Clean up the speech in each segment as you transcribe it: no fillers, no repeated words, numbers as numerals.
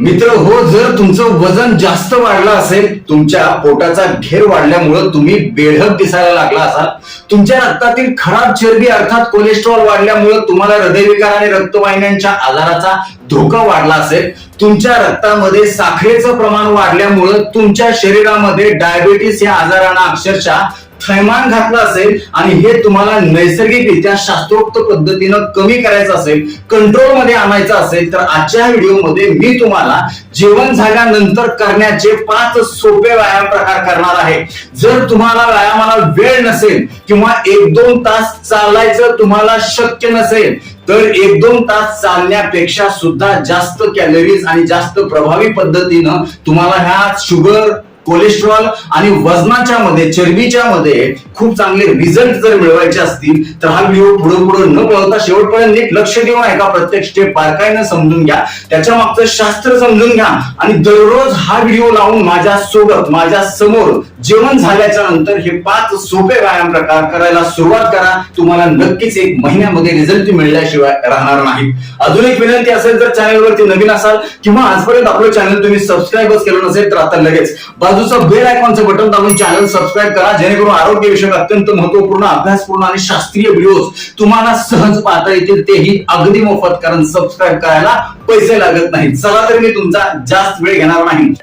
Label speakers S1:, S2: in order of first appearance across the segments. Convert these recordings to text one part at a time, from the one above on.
S1: मित्र हो, जर तुमचं वजन जास्त वाढलं असेल, तुमच्या पोटाचा घेर वाढल्यामुळे तुम्ही बेढप दिसायला लागला असाल, तुमच्या रक्तातील खराब चरबी अर्थात कोलेस्ट्रॉल वाढल्यामुळे तुम्हाला हृदयविकार आणि रक्तवाहिन्यांच्या आजाराचा धोका वाढला असेल, तुमच्या रक्तामध्ये साखरेचं प्रमाण वाढल्यामुळे तुमच्या शरीरामध्ये डायबिटीस या आजारांना अक्षरशः थैमान घातलं असेल आणि हे तुम्हाला नैसर्गिकरित्या शास्त्रोक्त पद्धतीनं कमी करायचं असेल, कंट्रोल मध्ये आणायचं असेल, तर आजच्या व्हिडिओमध्ये मी तुम्हाला जेवण झाल्यानंतर करण्याचे 5 सोपे व्यायाम प्रकार करणार आहे. जर तुम्हाला व्यायामाला वेळ नसेल किंवा 1-2 तास चालायचं तुम्हाला शक्य नसेल, तर 1-2 तास चालण्यापेक्षा सुद्धा जास्त कॅलरीज आणि जास्त प्रभावी पद्धतीनं तुम्हाला ह्या शुगर, कोलेस्ट्रॉल आणि वजनाच्या मध्ये, चरबीच्या मध्ये खूप चांगले रिझल्ट जर मिळवायचे असतील तर हा व्हिडिओ पुढे न पळवता शेवटपर्यंत नीट लक्ष देऊन ऐका. प्रत्येक स्टेप बारकाईनं समजून घ्या, त्याच्या मागचं शास्त्र समजून घ्या आणि दररोज हा व्हिडिओ लावून माझ्या सोबत, माझ्या समोर जेवण झाल्याच्या नंतर हे 5 सोपे व्यायाम प्रकार करायला सुरुवात करा. तुम्हाला नक्कीच 1 महिन्यामध्ये रिझल्ट मिळल्याशिवाय राहणार नाही. अजून एक विनंती असेल, जर चॅनलवरती नवीन असाल किंवा आजपर्यंत आपलं चॅनल तुम्ही सबस्क्राईबच केलं नसेल तर आता लगेच बाजूचं बेल आयकॉनचं बटन दाबून चॅनल सबस्क्राईब करा, जेणेकरून आरोग्यविषयक अत्यंत महत्वपूर्ण, अभ्यासपूर्ण आणि शास्त्रीय व्हिडिओज तुम्हाला सहज पाहता येतील, तेही अगदी मोफत, कारण सबस्क्राईब करायला पैसे लागत नाहीत. चला तर मी तुमचा जास्त वेळ घेणार नाही.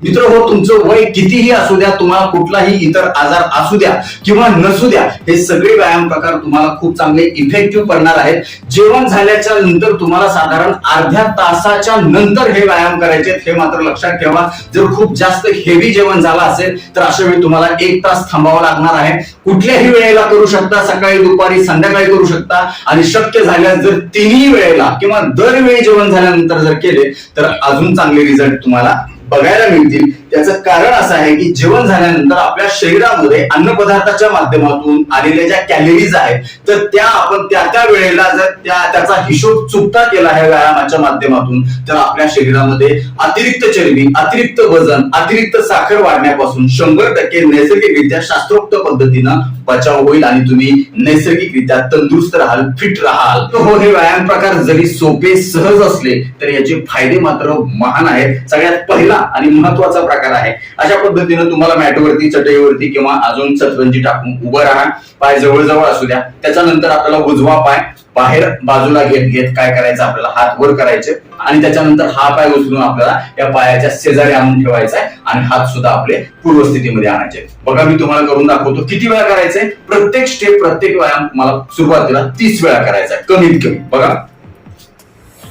S1: मित्र हो, तुमचं वय कितीही असू द्या, तुम्हाला कुठलाही इतर आजार असू द्या किंवा नसू द्या, हे सगळे व्यायाम प्रकार तुम्हाला खूप चांगले इफेक्टिव्ह पडणार आहेत. जेवण झाल्याच्या नंतर तुम्हाला साधारण अर्ध्या तासाच्या नंतर हे व्यायाम करायचे, हे मात्र लक्षात ठेवा. जर खूप जास्त हेवी जेवण झालं असेल तर अशा वेळी तुम्हाला 1 तास थांबावं लागणार आहे. कुठल्याही वेळेला करू शकता, सकाळी, दुपारी, संध्याकाळी करू शकता आणि शक्य झाल्यास जर तिन्ही वेळेला किंवा दरवेळी जेवण झाल्यानंतर जर केले तर अजून चांगले रिझल्ट तुम्हाला बघायला मिळतील. त्याचं कारण असं आहे की जेवण झाल्यानंतर आपल्या शरीरामध्ये अन्न पदार्थाच्या माध्यमातून आलेल्या ज्या कॅलरीज आहेत, तर त्या आपण त्या वेळेला जर त्याचा हिशोब चुकता केला ह्या व्यायामाच्या माध्यमातून, तर आपल्या शरीरामध्ये अतिरिक्त चरबी, अतिरिक्त वजन, अतिरिक्त साखर वाढण्यापासून 100% नैसर्गिकरित्या शास्त्रोक्त पद्धतीनं बचाव होईल आणि तुम्ही नैसर्गिकरित्या तंदुरुस्त राहाल, फिट राहाल. हो, हे व्यायाम प्रकार जरी सोपे, सहज असले तर याचे फायदे मात्र महान आहेत. सगळ्यात पहिला आणि महत्वाचा प्रकार आहे, अशा पद्धतीनं तुम्हाला मॅटवरती, चटईवरती किंवा अजून सतरंजी टाकून उभं राहा. पाय जवळ असू द्या. त्याच्यानंतर आपल्याला उजवा पाय बाहेर बाजूला घेत काय करायचं, आपल्याला हात वर करायचे आणि त्याच्यानंतर हा पाय उचलून आपल्याला या पायाच्या शेजारी आणून ठेवायचा आहे आणि हात सुद्धा आपले पूर्वस्थितीमध्ये आणायचे. बघा, मी तुम्हाला करून दाखवतो किती वेळा करायचंय. प्रत्येक स्टेप, प्रत्येक व्यायाम तुम्हाला सुरुवातीला 30 वेळा करायचा आहे, कमीत कमी. बघा,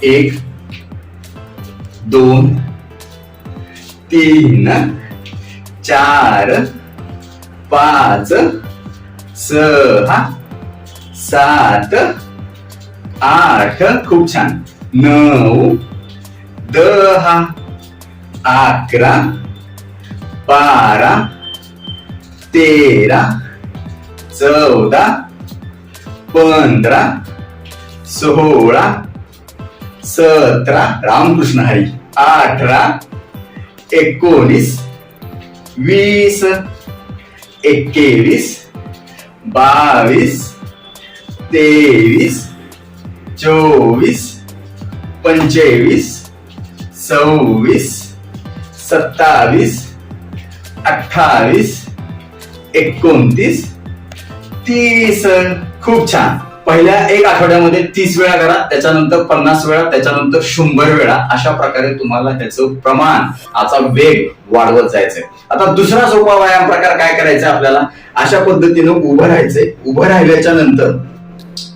S1: 1, 2, 3, 4, 5, 6, 7, 8, खूप छान, 9, 10, 11, 12, 13, 14, 15, 16, 17, रामकृष्ण हरी, 18, 19, 20, 21, 22, 23, 24, 25, 26, 27, 28, 29, 30. खूप छान. पहिल्या 1 आठवड्यामध्ये 30 वेळा करा, त्याच्यानंतर 50 वेळा, त्याच्यानंतर 100 वेळा. अशा प्रकारे तुम्हाला त्याचं प्रमाण, याचा वेग वाढवत जायचंय. आता दुसरा सोपा व्यायाम प्रकार काय करायचा आपल्याला, अशा पद्धतीनं उभं राहायचंय. उभं राहिल्याच्या नंतर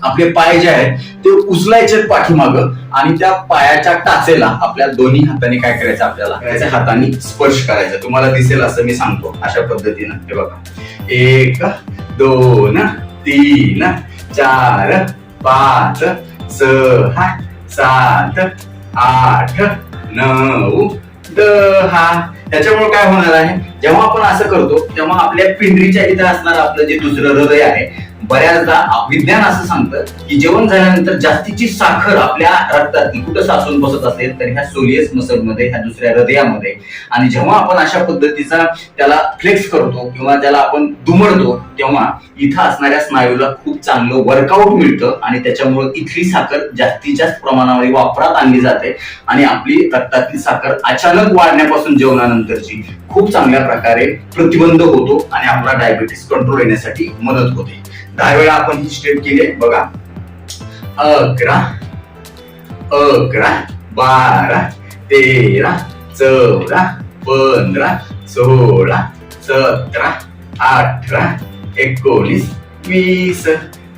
S1: आपले पाय जे आहेत ते उचलायचे पाठीमागं आणि त्या पायाच्या टाचेला आपल्या दोन्ही हाताने काय करायचं, आपल्याला हाताने स्पर्श करायचा. तुम्हाला दिसेल असं मी सांगतो अशा पद्धतीनं. हे बघा, 1, 2, 3, 4, 5, 6, 7, 8, 9, 10. त्याच्यामुळे काय होणार आहे, जेव्हा आपण असं करतो तेव्हा आपल्या पिंडरीच्या इथे असणार आपलं जे दुसरं हृदय आहे, बऱ्याचदा विज्ञान असं सांगतं की जेवण झाल्यानंतर जास्तीची साखर आपल्या रक्तात कुठं साचून बसत असेल तर ह्या सोलियस मसल मध्ये, ह्या दुसऱ्या हृदयामध्ये. आणि जेव्हा आपण अशा पद्धतीचा त्याला फ्लेक्स करतो किंवा त्याला आपण दुमडतो तेव्हा इथं असणाऱ्या स्नायूला खूप चांगलं वर्कआउट मिळतं आणि त्याच्यामुळे इथली साखर जास्तीत जास्त प्रमाणामध्ये वापरात आणली जाते आणि आपली रक्तातली साखर अचानक वाढण्यापासून जेवणानंतरची खूप चांगल्या प्रकारे प्रतिबंध होतो आणि आपला डायबिटीस कंट्रोल येण्यासाठी मदत होते. 10 वेळा आपण ही स्टेप केली बघा. 11 11 12 13 14 15 16 17 18 19 20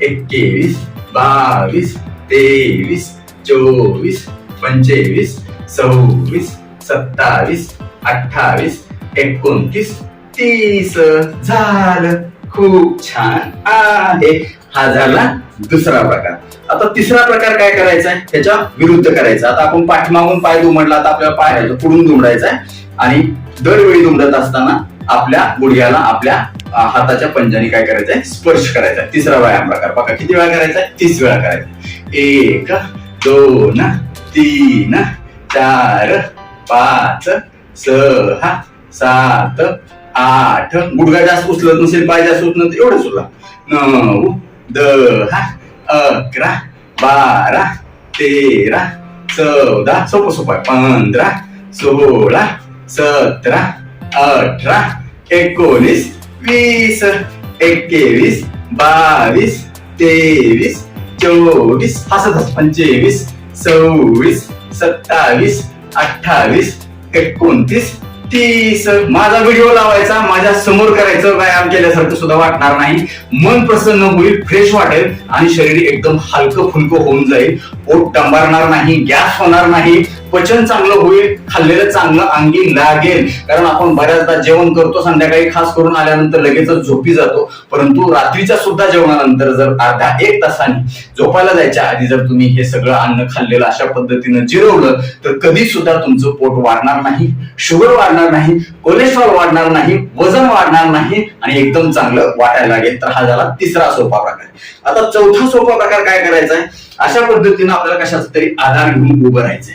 S1: 21 22 23 24 25 26 27 28 29 30. झालं. खूप छान आहे. हा झाला दुसरा प्रकार. आता तिसरा प्रकार काय करायचा आहे, त्याच्या विरुद्ध करायचा. आता आपण पाठीमागून पाय दुमडला, आता आपल्याला पाय पुढून दुमडायचा आहे आणि दरवेळी दुमडत असताना आपल्या गुडघ्याला आपल्या हाताच्या पंजाने काय करायचंय, स्पर्श करायचा. तिसरा व्यायाम प्रकार बघा किती वेळा करायचा आहे, 30 वेळा करायचा. 1 2 3 4 5 6 7 8. गुडघा जास्त उचलत नसेल, पाय जास्त उचलत नसेल, एवढं सुद्धा. 9 10 11 12 13 14. सोपं सोपं. 15 16 17 18 19 20 21 22 23 24. हसत 25 26 27 28 29 30. माझा व्हिडिओ लावायचा, माझ्या समोर करायचं. व्यायाम केल्यासारखं सुद्धा वाटणार नाही. मन प्रसन्न होईल, फ्रेश वाटेल आणि शरीर एकदम हलकं फुलकं होऊन जाईल. पोट टंबारणार नाही, गॅस होणार नाही, पचन चांगलं होईल, खाल्लेलं चांगलं अंगी लागेल. कारण आपण बऱ्याचदा जेवण करतो, संध्याकाळी खास करून आल्यानंतर लगेच झोपी जातो. परंतु रात्रीच्या सुद्धा जेवणानंतर जर अर्धा 1 तासाने झोपायला जायच्या आधी जर तुम्ही हे सगळं अन्न खाल्लेलं अशा पद्धतीनं जिरवलं तर कधी सुद्धा तुमचं पोट वाढणार नाही, शुगर वाढणार नाही, कोलेस्ट्रॉल वाढणार नाही, वजन वाढणार नाही आणि एकदम चांगलं वाटायला लागेल. तर हा झाला तिसरा सोपा प्रकार. आता चौथा सोपा प्रकार काय करायचा आहे, अशा पद्धतीनं आपल्याला कशाचा तरी आधार घेऊन उभं राहायचंय.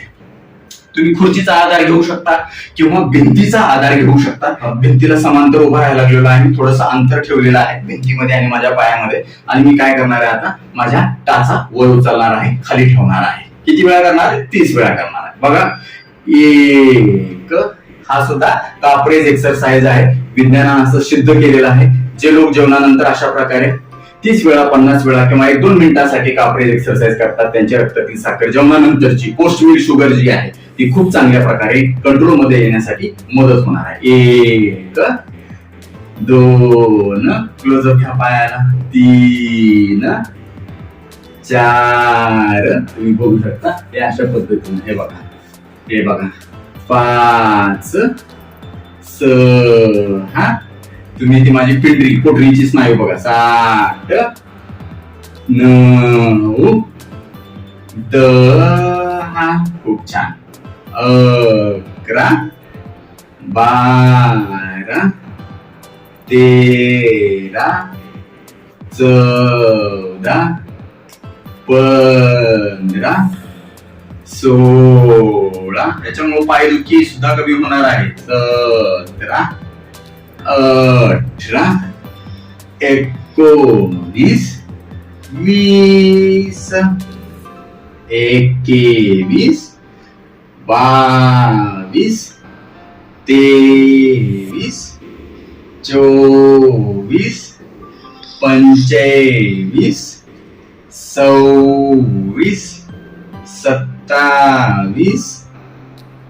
S1: तुम्ही खुर्चीचा आधार घेऊ शकता किंवा भिंतीचा आधार घेऊ शकता. भिंतीला समांतर उभा राहायला लागलेलो आहे, मी थोडंसं अंतर ठेवलेलं आहे भिंतीमध्ये आणि माझ्या पायामध्ये. आणि मी काय करणार आहे, आता माझ्या टाचा वर उचलणार आहे, खाली ठेवणार आहे. किती वेळा करणार आहे, 30 वेळा करणार आहे. बघा 1. हा सुद्धा काप्रेज एक्सरसाइज आहे, विज्ञानानं असं सिद्ध केलेलं आहे. जे लोक जेवणानंतर अशा प्रकारे 30 वेळा 50 वेळा किंवा 1-2 मिनिटांसाठी काप्रेज एक्सरसाइज करतात, त्यांच्या रक्तातील साखर जेवणानंतरची पोस्ट मील शुगर जी आहे ती खूप चांगल्या प्रकारे कंट्रोल मध्ये येण्यासाठी मदत होणार आहे. 1 2 क्लोजअप घ्या पायाला. 3 4 तुम्ही बघू शकता हे अशा पद्धतीने. हे बघा 5 6. तुम्ही ती माझी पिंडरी पोटरीची स्नायू बघा. 7 9 10. खूप छान. 11 12 13 14 15 16. याच्यामुळे पायदुखी सुद्धा कमी होणार आहे. 17 18 19 20 21 22 23 24 25 26 27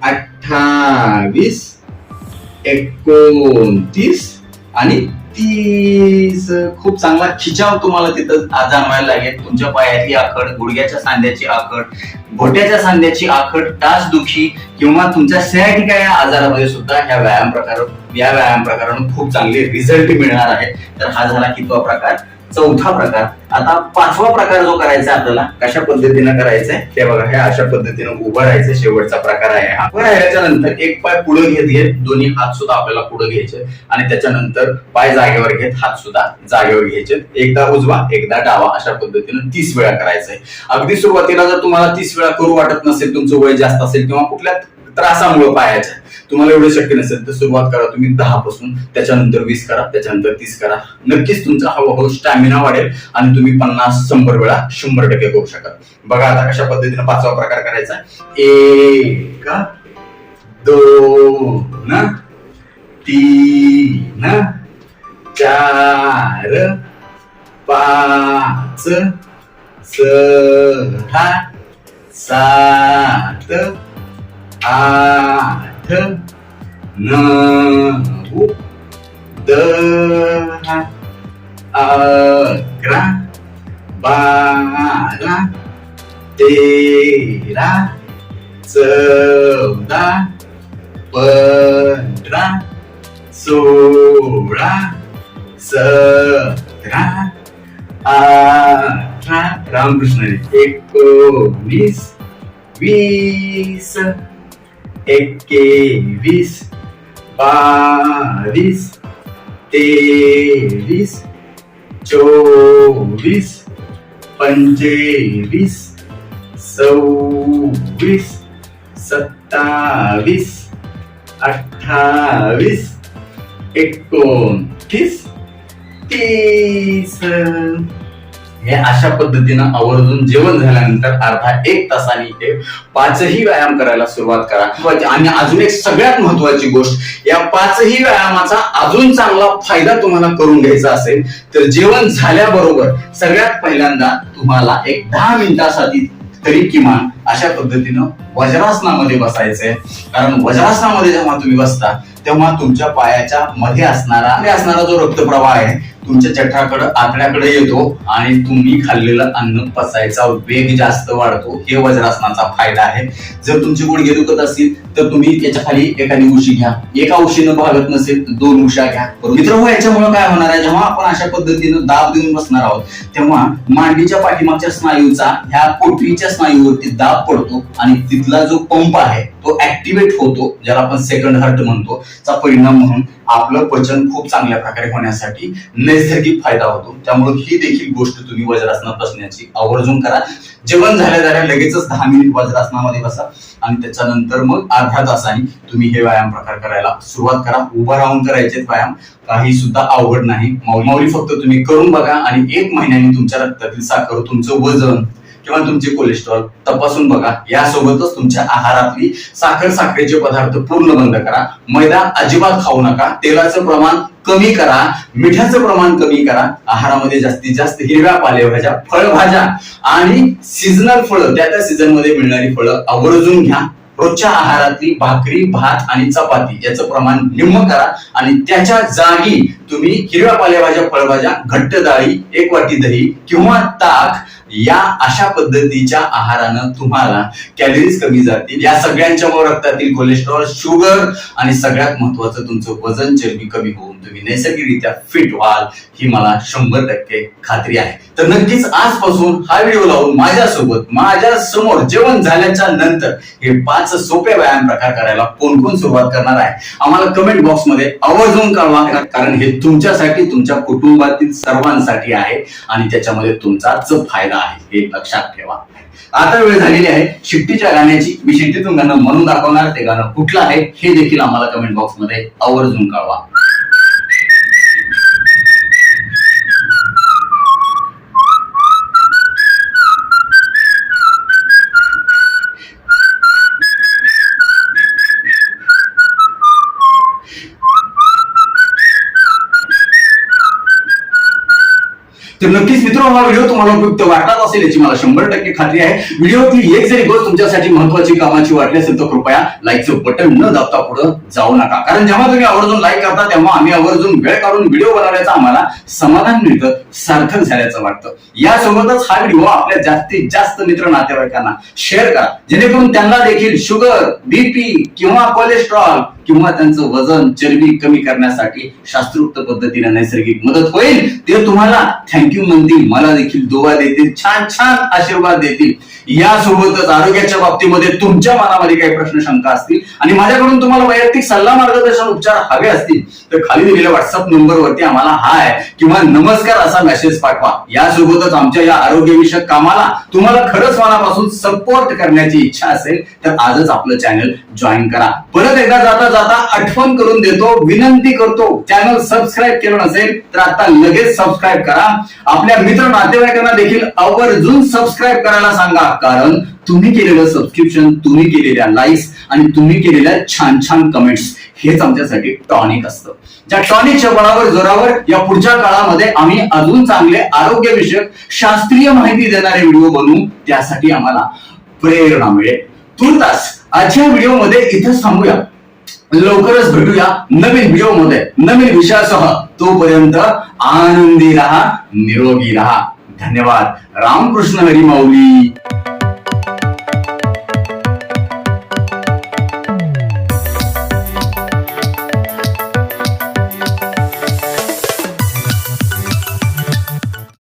S1: 28 29 आणि 30. खूप चांगला खिचाव तुम्हाला तिथं जाणवायला लागेल. तुमच्या पायातली आखड, गुडघ्याच्या सांध्याची आखड, घोट्याच्या सांध्याची आखड, टाचदुखी किंवा तुमच्या सयाटिका या आजारामध्ये सुद्धा या व्यायाम प्रकारानं खूप चांगले रिझल्ट मिळणार आहे. तर हा झाला कितवा प्रकार, चौथा प्रकार. आता पाचवा प्रकार जो करायचा आपल्याला कशा पद्धतीने करायचंय ते बघा. हे अशा पद्धतीने उभं राहायचं. शेवटचा प्रकार आहे हा. उभं राहिल्याच्या नंतर एक पाय पुढे घेत दोन्ही हात सुद्धा आपल्याला पुढे घ्यायचे आणि त्याच्यानंतर पाय जागेवर घेत हात सुद्धा जागेवर घ्यायचे. एकदा उजवा एकदा डावा अशा पद्धतीने 30 वेळा करायचंय. अगदी सुरुवातीला जर तुम्हाला 30 वेळा करू वाटत नसेल, तुमचं वय जास्त असेल किंवा कुठल्या त्रासामुळे पायाच्या तुम्हाला एवढं शक्य नसेल तर सुरुवात करा तुम्ही 10 पासून, त्याच्यानंतर 20 करा, त्याच्यानंतर 30 करा. नक्कीच तुमचा हळूहळू स्टॅमिना वाढेल आणि तुम्ही 50-100 वेळा 100% करू शकाल. बघा आता कशा पद्धतीने पाचवा प्रकार करायचा. 1 2 3 4 5 6 7 8 9 10 11 12 13 14 15 16 17 18 रामकृष्ण 19 20 21 22 23 24 25 26 27 28 29 30. हे अशा पद्धतीनं आवर्जून जेवण झाल्यानंतर अर्धा 1 तासाने हे 5ही व्यायाम करायला सुरुवात करा. आणि अजून एक सगळ्यात महत्वाची गोष्ट, या 5ही व्यायामाचा अजून चांगला फायदा तुम्हाला करून घ्यायचा असेल तर जेवण झाल्याबरोबर सगळ्यात पहिल्यांदा तुम्हाला एक 10 मिनिटासाठी तरी किमान अशा पद्धतीनं वज्रासनामध्ये बसायचंय. कारण वज्रासनामध्ये जेव्हा तुम्ही बसता तेव्हा तुमच्या पायाच्या मध्ये असणारा जो रक्तप्रवाह आहे तुमच्या चठराकडे आतड्याकडे येतो आणि तुम्ही खाल्लेलं अन्न पचायचा वेग जास्त वाढतो. हे वज्रासनाचा फायदा आहे. जर तुमचे गुडघे दुखत असतील तर तुम्ही त्याच्या खाली एखादी उशी घ्या. एका उशीनं भागत नसेल तर 2 उशा घ्या. मित्रांनो, याच्यामुळे काय होणार आहे, जेव्हा आपण अशा पद्धतीनं दाब देऊन बसणार आहोत तेव्हा मांडीच्या पाठीमागच्या स्नायूचा ह्या पोटरीच्या स्नायूवरती दाब पडतो आणि तिथला जो पंप आहे तो ऍक्टिव्हेट होतो, ज्याला आपण सेकंड हार्ट म्हणतो. चा परिणाम म्हणून आपलं पचन खूप चांगल्या प्रकारे होण्यासाठी नैसर्गिक फायदा होतो. त्यामुळे ही देखील गोष्ट तुम्ही वज्रासनात बसण्याची आवर्जून करा. जेवण झाल्या लगेचच 10 मिनिट वज्रासनामध्ये बसा आणि त्याच्यानंतर मग अर्ध्या तासाने तुम्ही हे व्यायाम प्रकार करायला सुरुवात करा. उभं राहून करायचे व्यायाम, काही सुद्धा अवघड नाही. माऊली फक्त तुम्ही करून बघा आणि 1 महिन्याने तुमच्या रक्तातील साखर, तुमचं वजन किंवा तुमचे कोलेस्ट्रॉल तपासून बघा. यासोबतच तुमच्या आहारातली साखरेचे पदार्थ पूर्ण बंद करा. मैदा अजिबात खाऊ नका. तेलाचं प्रमाण कमी करा. मिठाचं प्रमाण कमी करा. आहारामध्ये जास्तीत जास्त हिरव्या पालेभाज्या, फळभाज्या आणि सीझनल फळं, त्या सीझन मध्ये मिळणारी फळं आवर्जून घ्या. रोजच्या आहारातली भाकरी, भात आणि चपाती याचं प्रमाण निम्म करा आणि त्याच्या जागी तुम्ही हिरव्या पालेभाज्या, फळभाज्या, घट्ट डाळी, 1 वाटी दही किंवा ताक या अशा पद्धतीच्या आहारानं तुम्हाला कॅलरीज कमी जातील. या सगळ्यांच्या रक्तातील कोलेस्ट्रॉल, शुगर आणि सगळ्यात महत्वाचं तुमचं वजन, चरबी कमी होऊन तुम्ही नैसर्गिकरित्या फिट व्हाल, ही मला 100% खात्री आहे. तर नक्कीच आजपासून हा व्हिडिओ लावून माझ्या समोर जेवण झाल्याच्या नंतर हे 5 सोपे व्यायाम प्रकार करायला कोण कोण सुरुवात करणार आहे आम्हाला कमेंट बॉक्स मध्ये आवर्जून कळवा. कारण हे तुमच्यासाठी, तुमच्या कुटुंबातील सर्वांसाठी आहे आणि त्याच्यामध्ये तुमचाच फायदा आहे, हे लक्षात ठेवा. आता वेळ झालेली आहे शिट्टीच्या गाण्याची. मी शिट्टीतून गाणं म्हणून दाखवणार. ते गाणं कुठलं आहे हे देखील आम्हाला कमेंट बॉक्स मध्ये आवर्जून कळवा. तर नक्कीच मित्रांनो, हा व्हिडिओ तुम्हाला उपयुक्त वाटत असेल याची मला 100% खात्री आहे. व्हिडिओतील एक जरी गोष्ट तुमच्यासाठी महत्वाची, कामाची वाटली असेल तर कृपया लाईकचं बटन न दाबता पुढे जाऊ नका. कारण जेव्हा तुम्ही आवर्जून लाईक करता तेव्हा आम्ही आवर्जून वेळ काढून व्हिडिओ बनवण्याचं आम्हाला समाधान मिळतं, सार्थक झाल्याचं वाटतं. यासोबतच हा व्हिडिओ आपल्या जास्तीत जास्त मित्र नातेवाईकांना शेअर करा, जेणेकरून त्यांना देखील शुगर, बीपी किंवा कोलेस्ट्रॉल किंवा त्यांचं वजन, चरबी कमी करण्यासाठी शास्त्रोक्त पद्धतीने नैसर्गिक मदत होईल. ते तुम्हाला थँक्यू थँक्यू म्हणतील, मला देखील दुवा देतील, छान छान आशीर्वाद देतील. यासोबतच आरोग्याच्या बाबतीमध्ये तुमच्या मनामध्ये काही प्रश्न शंका असतील आणि माझ्याकडून तुम्हाला वैयक्तिक सल्ला मार्गदर्शन उपचार हवे असतील तर खाली दिलेल्या व्हॉट्सअप नंबरवरती आम्हाला हाय किंवा नमस्कार असा मेसेज पाठवा. यासोबतच आमच्या या आरोग्यविषयक कामाला तुम्हाला खरंच मनापासून सपोर्ट करण्याची इच्छा असेल तर आजच आपलं चॅनल जॉईन करा. परत एकदा जाता जाता आठवण करून देतो, विनंती करतो, चॅनल सबस्क्राईब केलं नसेल तर आता लगेच सबस्क्राईब करा. आपल्या मित्र नातेवाईकांना देखील आवर्जून सबस्क्राईब करायला सांगा, कारण तुम्ही केलेलं सबस्क्रिप्शन, तुम्ही केलेल्या लाईक्स आणि तुम्ही केलेल्या छान छान कमेंट्स हेच आमच्यासाठी टॉनिक असतं. ज्या टॉनिकच्या बळावर जोरावर या पुढच्या काळामध्ये आम्ही अजून चांगले आरोग्यविषयक शास्त्रीय माहिती देणारे व्हिडिओ बनवू, त्यासाठी आम्हाला प्रेरणा मिळेल. तुर्तास आजच्या व्हिडिओमध्ये इथंच थांबूया. लवकरच भेटूया नवीन व्हिडिओमध्ये नवीन विषयासह. तोपर्यंत आनंदी राहा, निरोगी राहा. धन्यवाद. रामकृष्ण हरी माऊली.